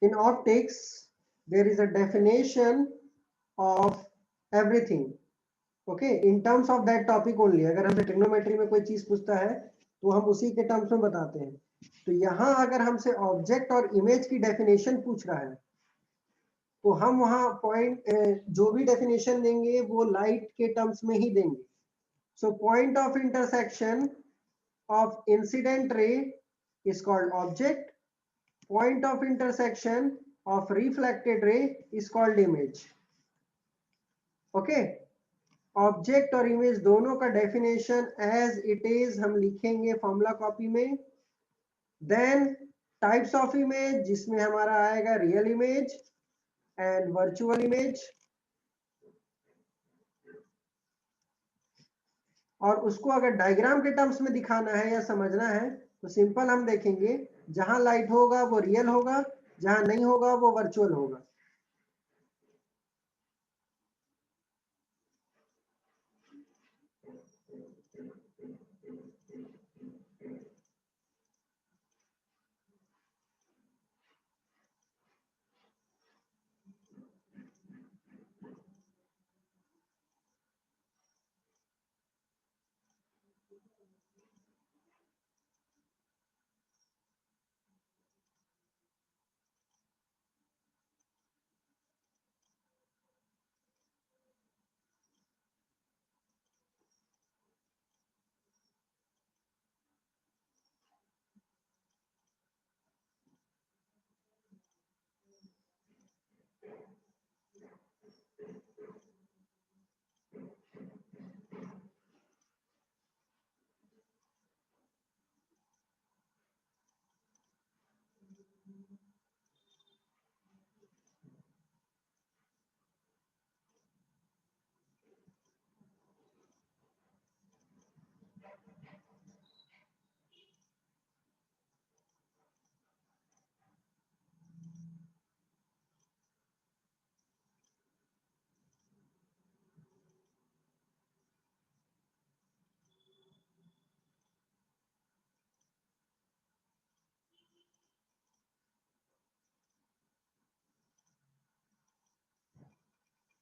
In optics, there is a definition of everything. Okay, in terms of that topic only. अगर हमसे trigonometry में कोई चीज पूछता है तो हम उसी के टर्म्स में बताते हैं. तो यहां अगर हमसे ऑब्जेक्ट और इमेज की डेफिनेशन पूछ रहा है तो हम वहां पॉइंट जो भी डेफिनेशन देंगे वो लाइट के टर्म्स में ही देंगे. So point of intersection of incident ray is called object. Point of intersection of reflected ray is called image. Okay, object और इमेज दोनों का डेफिनेशन एज इट इज हम लिखेंगे फॉर्मूला कॉपी में. देन टाइप्स ऑफ इमेज जिसमें हमारा आएगा real image and virtual image, और उसको अगर डायग्राम के टर्म्स में दिखाना है या समझना है तो सिंपल हम देखेंगे जहां लाइट होगा वो रियल होगा, जहां नहीं होगा वो वर्चुअल होगा.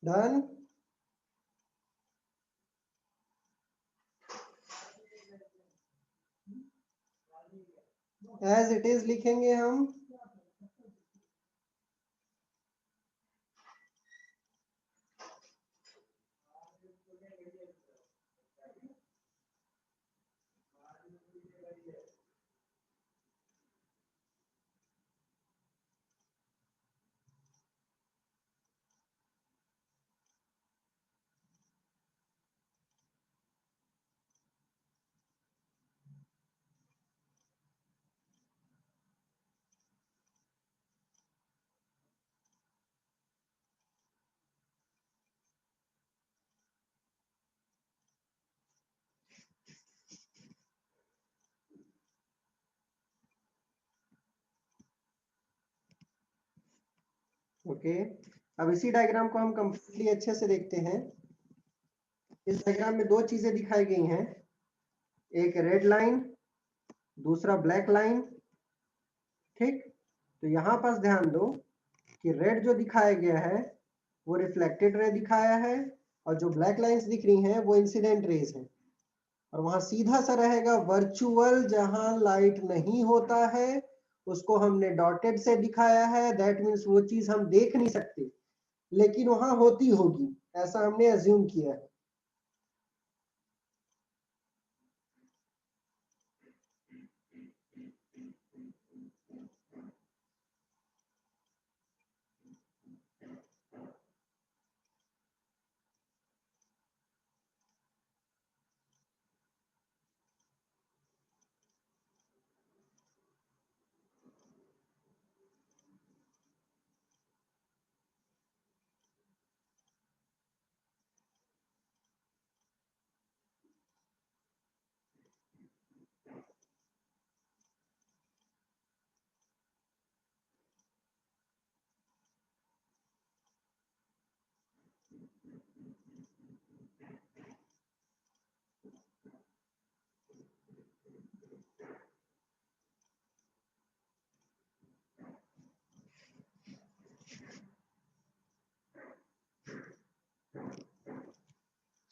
डन. एज इट इज लिखेंगे हम. ओके, अब इसी डायग्राम को हम कंप्लीटली अच्छे से देखते हैं. इस डायग्राम में दो चीजें दिखाई गई हैं, एक रेड लाइन, दूसरा ब्लैक लाइन. ठीक, तो यहां पास ध्यान दो कि रेड जो दिखाया गया है वो रिफ्लेक्टेड रे दिखाया है और जो ब्लैक लाइंस दिख रही हैं वो इंसिडेंट रेज हैं. और वहां सीधा सा रहेगा वर्चुअल, जहां लाइट नहीं होता है उसको हमने डॉटेड से दिखाया है. दैट मीन्स वो चीज हम देख नहीं सकते लेकिन वहां होती होगी, ऐसा हमने अज्यूम किया है.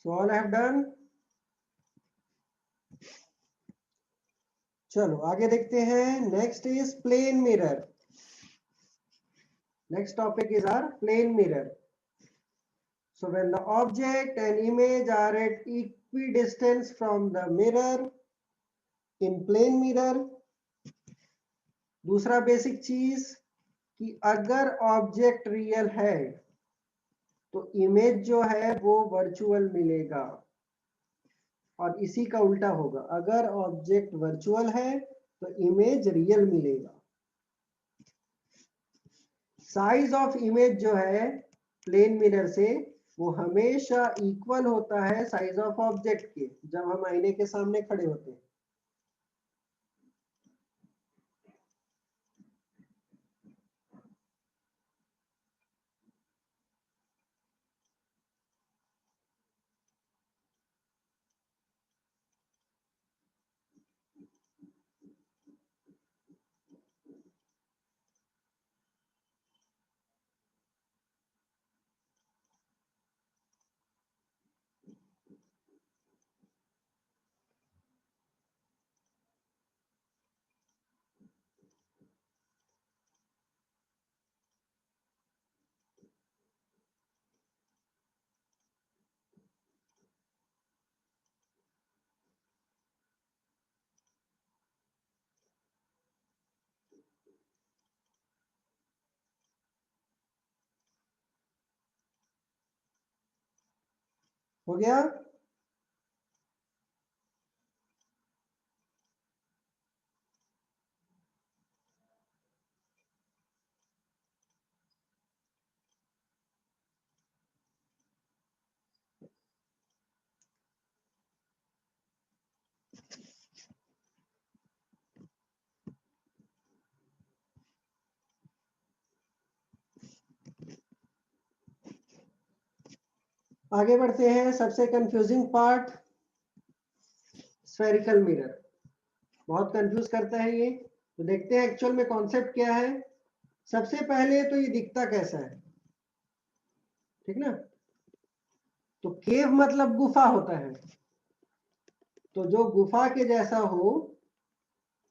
So all I have done. चलो आगे देखते हैं. Next is plane mirror. Next topic is our plane mirror. So when the object and image are at equidistance from the mirror in plane mirror. दूसरा basic चीज कि अगर object real है तो इमेज जो है वो वर्चुअल मिलेगा, और इसी का उल्टा होगा, अगर ऑब्जेक्ट वर्चुअल है तो इमेज रियल मिलेगा. साइज ऑफ इमेज जो है प्लेन मिरर से वो हमेशा इक्वल होता है साइज ऑफ ऑब्जेक्ट के, जब हम आईने के सामने खड़े होते हैं. हो गया. आगे बढ़ते हैं. सबसे कंफ्यूजिंग पार्ट, स्फेरिकल मिरर. बहुत कंफ्यूज करता है ये. तो देखते हैं एक्चुअल में कॉन्सेप्ट क्या है. सबसे पहले तो ये दिखता कैसा है, ठीक ना. तो केव मतलब गुफा होता है, तो जो गुफा के जैसा हो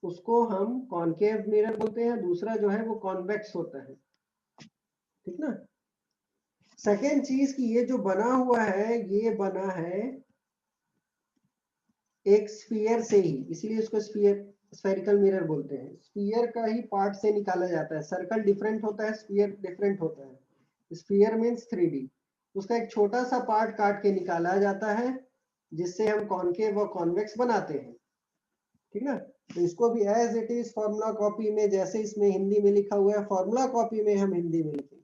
उसको हम कॉनकेव मिरर बोलते हैं. दूसरा जो है वो कॉन्वेक्स होता है, ठीक ना. सेकेंड चीज कि ये जो बना हुआ है ये बना है एक स्फीयर से ही, इसलिए इसको स्फेरिकल मिरर बोलते हैं. स्फीयर का ही पार्ट से निकाला जाता है. सर्कल डिफरेंट होता है, स्फीयर डिफरेंट होता है. Sphere means 3D. उसका एक छोटा सा पार्ट काट के निकाला जाता है जिससे हम कॉनकेव और कॉन्वेक्स बनाते हैं, ठीक ना. तो इसको भी as it is formula copy में, जैसे इसमें हिंदी में लिखा हुआ है फॉर्मूला कॉपी में हम हिंदी में लिखेंगे.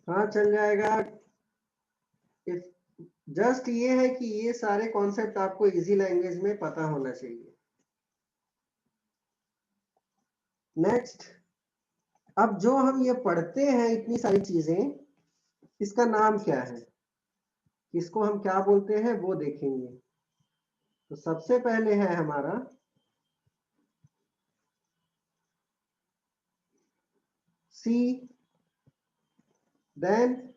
हाँ चल जाएगा. जस्ट ये है कि ये सारे कॉन्सेप्ट आपको इजी लैंग्वेज में पता होना चाहिए. नेक्स्ट, अब जो हम ये पढ़ते हैं इतनी सारी चीजें, इसका नाम क्या है, इसको हम क्या बोलते हैं वो देखेंगे. तो सबसे पहले है हमारा C, then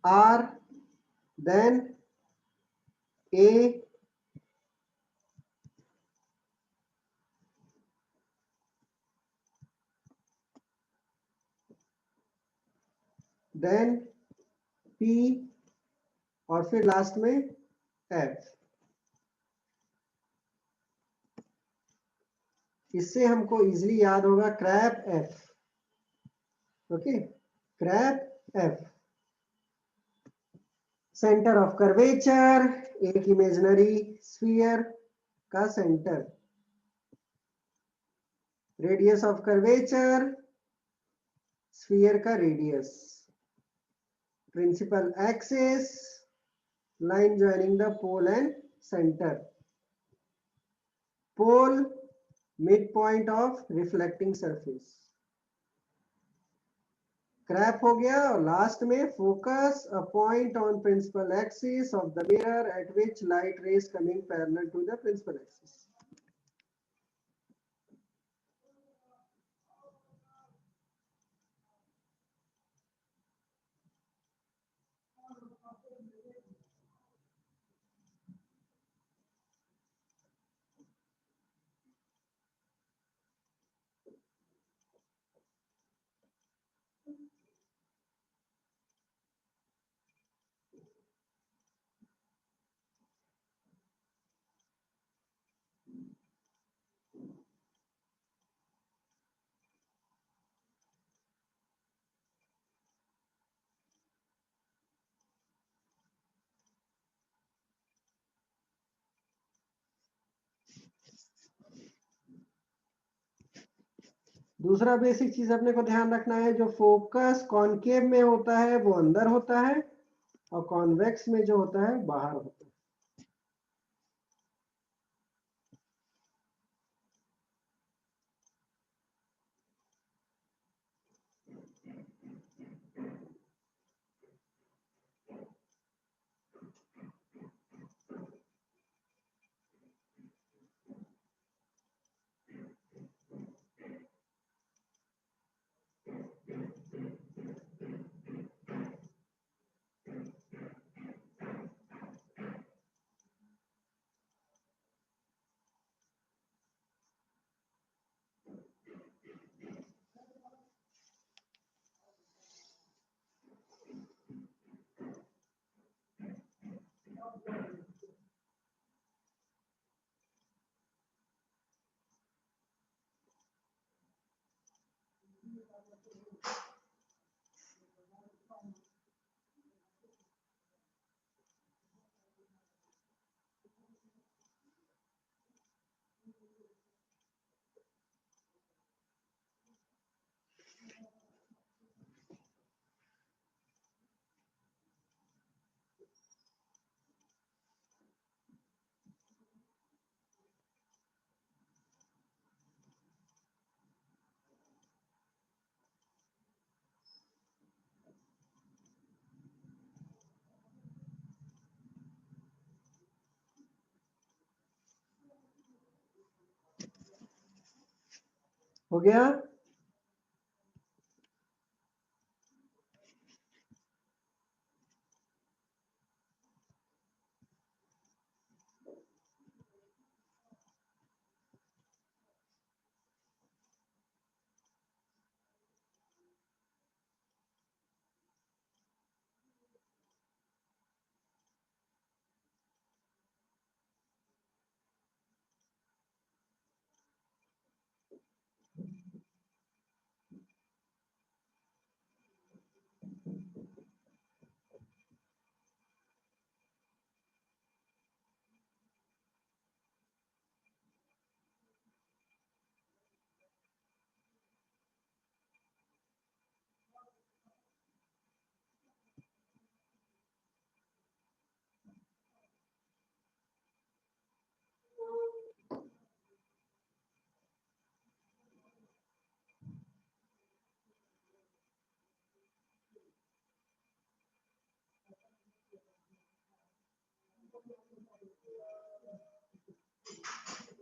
R, then A, then P और फिर लास्ट में F। इससे हमको इजीली याद होगा crap F। Okay, crap F। Centre of curvature, एक इमेजिनरी स्फीयर का centre. Radius of curvature, sphere का radius. Principal axis, line joining the pole and centre. Pole, mid point of reflecting surface. Crap हो गया। और last में focus, a point on principal axis of the mirror at which light rays coming parallel to the principal axis. दूसरा basic चीज अपने को ध्यान रखना है, जो फोकस कॉनकेव में होता है वो अंदर होता है और कॉन्वेक्स में जो होता है बाहर होता है। हो गया।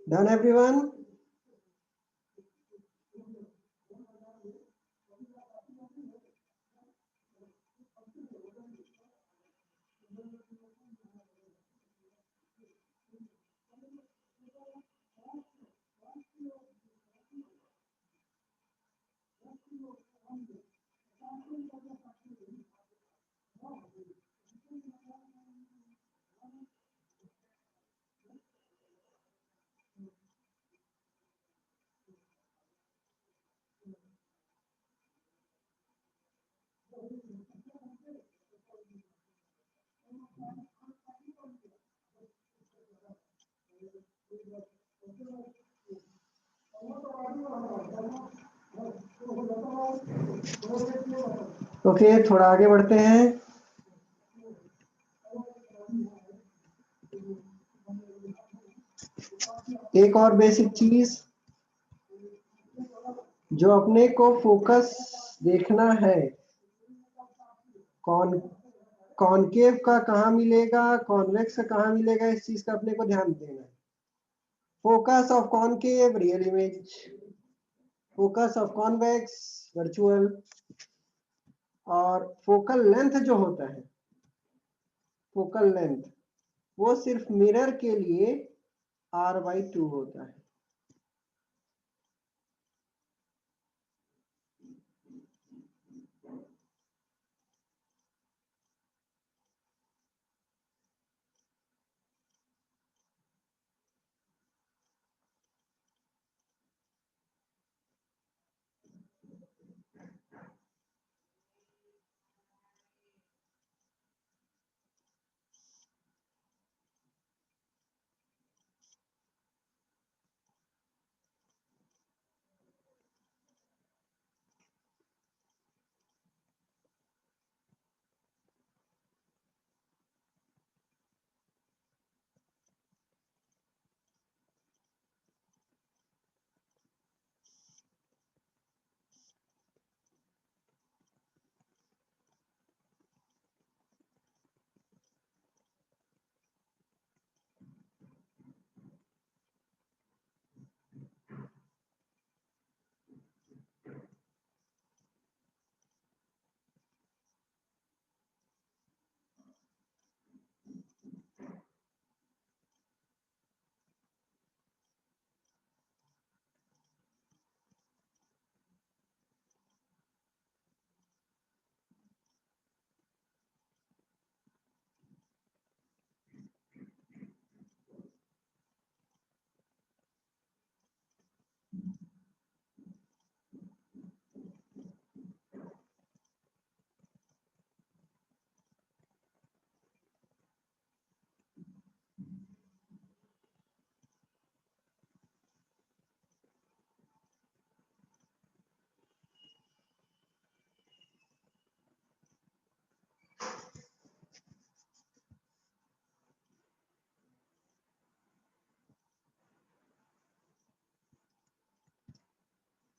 Done everyone? ओके, थोड़ा आगे बढ़ते हैं। एक और बेसिक चीज जो अपने को फोकस देखना है, कौन कॉनकेव का कहाँ मिलेगा, कॉन्वेक्स का कहाँ मिलेगा, इस चीज का अपने को ध्यान देना है। Focus of concave real image, focus of convex virtual, और फोकल लेंथ जो होता है, फोकल लेंथ वो सिर्फ मिरर के लिए r/2 होता है।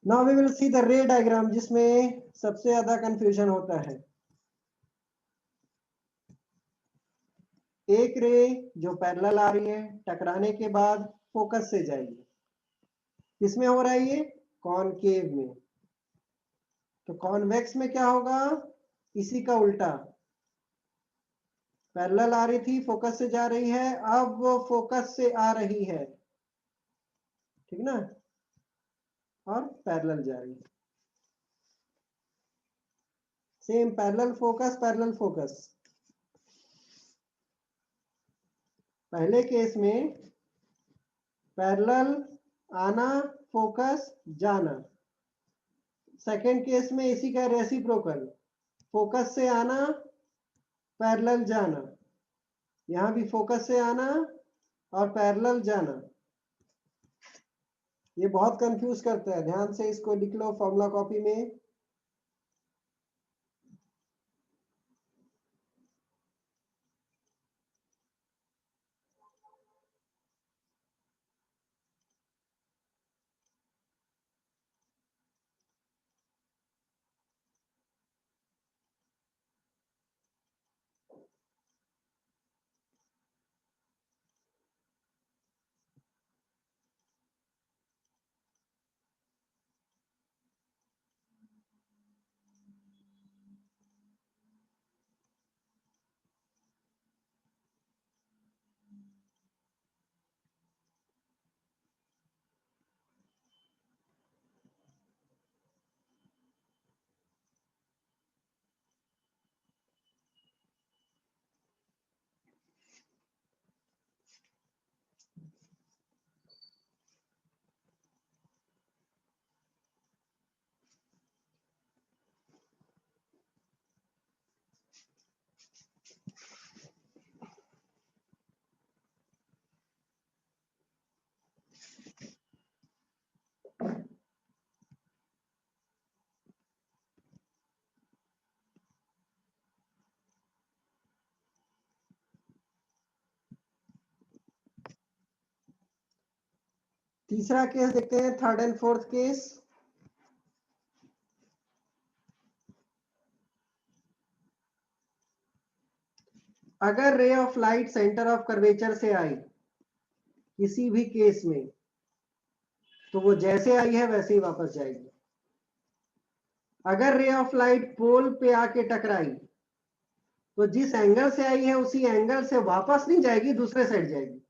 Now we will see the ray diagram, जिसमें सबसे ज्यादा कंफ्यूजन होता है। एक रे जो पैरेलल आ रही है, टकराने के बाद फोकस से जाएगी, किसमें हो रहा है ये, कॉनकेव में। तो कॉन्वेक्स में क्या होगा, इसी का उल्टा, पैरेलल आ रही थी, फोकस से जा रही है, अब वो फोकस से आ रही है, ठीक ना, और पैरेलल जा रही है। Same parallel focus, parallel focus. पहले केस में पैरेलल आना, फोकस जाना। सेकेंड केस में इसी का रेसिप्रोकल, फोकस से आना, पैरेलल जाना। यहां भी फोकस से आना और पैरेलल जाना। ये बहुत कंफ्यूज करता है, ध्यान से इसको लिख लो फॉर्मूला कॉपी में। तीसरा केस देखते हैं, थर्ड एंड फोर्थ केस। अगर ray of light centre of curvature से आई किसी भी केस में, तो वो जैसे आई है वैसे ही वापस जाएगी। अगर रे ऑफ लाइट पोल पे आके टकराई तो जिस एंगल से आई है उसी एंगल से वापस नहीं जाएगी, दूसरे साइड जाएगी।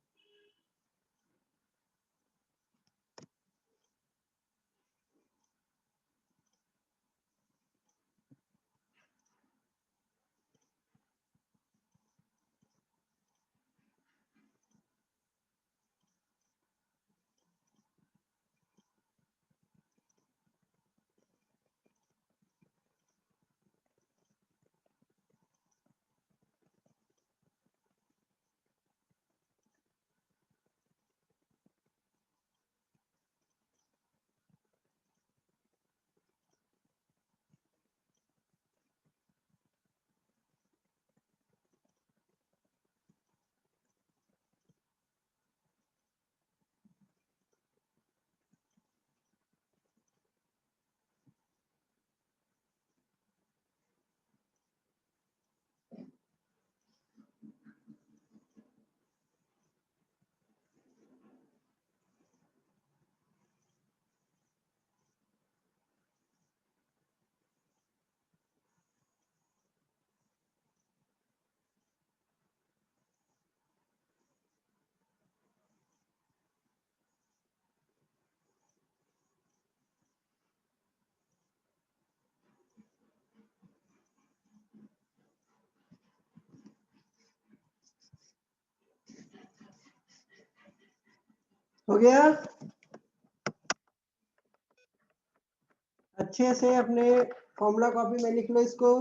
हो गया? अच्छे से अपने फॉर्मूला कॉपी में लिख लो इसको।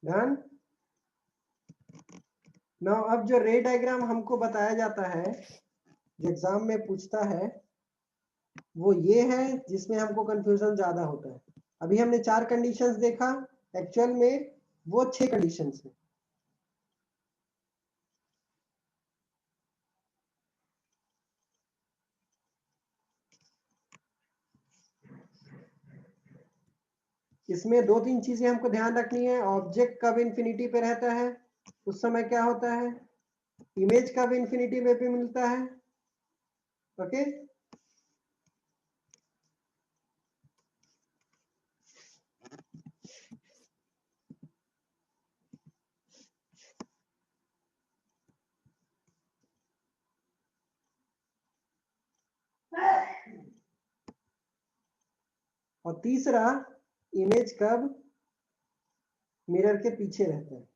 डन। नाउ अब जो रे डायग्राम हमको बताया जाता है, जो एग्जाम में पूछता है, वो ये है जिसमें हमको कंफ्यूजन ज्यादा होता है। अभी हमने 4 कंडीशंस देखा, एक्चुअल में वो 6 कंडीशंस है। इसमें 2-3 चीजें हमको ध्यान रखनी है। ऑब्जेक्ट कब इंफिनिटी पे रहता है, उस समय क्या होता है, इमेज कब इंफिनिटी वे पे मिलता है? ओके, और तीसरा, इमेज कब मिरर के पीछे रहता है?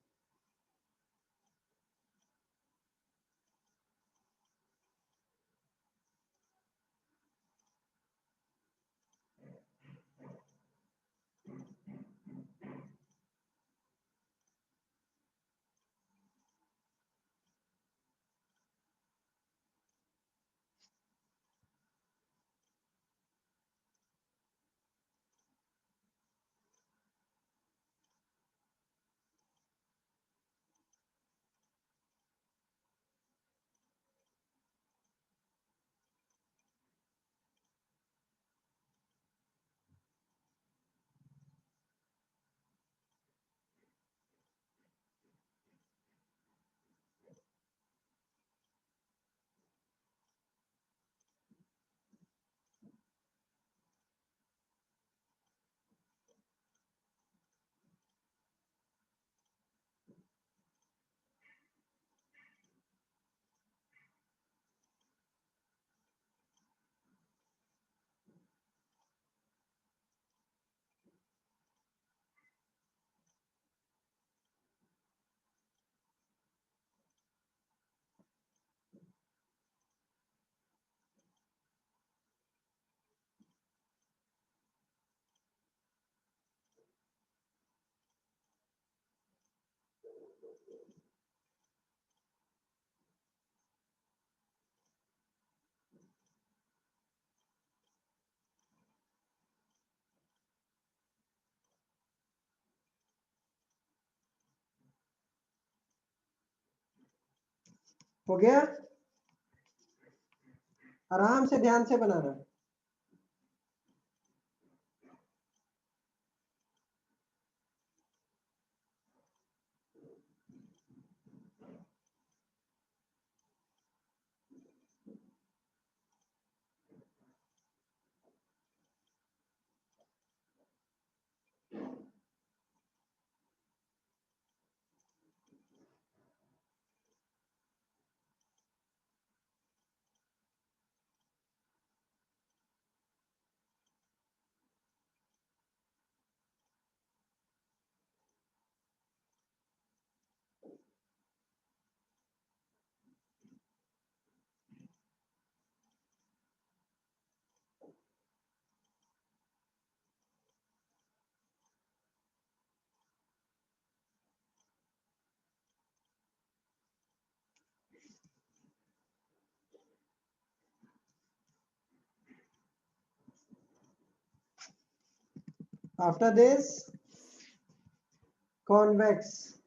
हो गया? आराम से ध्यान से बनाना। After this, convex.